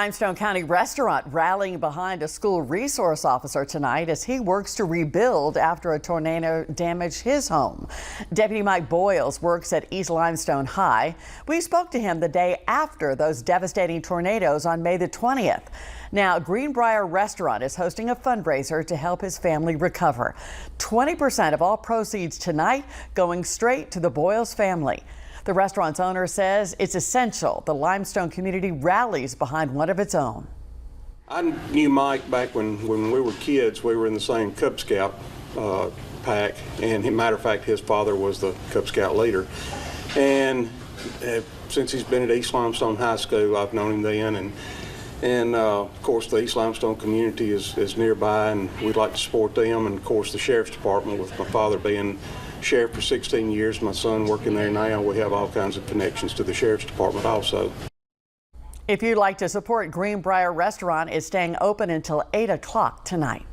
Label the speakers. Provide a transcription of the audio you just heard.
Speaker 1: Limestone County Restaurant rallying behind a school resource officer tonight as he works to rebuild after a tornado damaged his home. Deputy Mike Boyles works at East Limestone High. We spoke to him the day after those devastating tornadoes on May the 20th. Now, Greenbrier Restaurant is hosting a fundraiser to help his family recover. 20% of all proceeds tonight going straight to the Boyles family. The restaurant's owner says it's essential the Limestone community rallies behind one of its own.
Speaker 2: I knew Mike back when we were kids. We were in the same Cub Scout pack, and as a matter of fact, his father was the Cub Scout leader. And since he's been at East Limestone High School, I've known him then, and of course the East Limestone community is nearby, and we'd like to support them. And of course the Sheriff's Department, with my father being Sheriff for 16 years, my son working there now, we have all kinds of connections to the Sheriff's Department also.
Speaker 1: If you'd like to support Greenbrier Restaurant, is staying open until 8 o'clock tonight.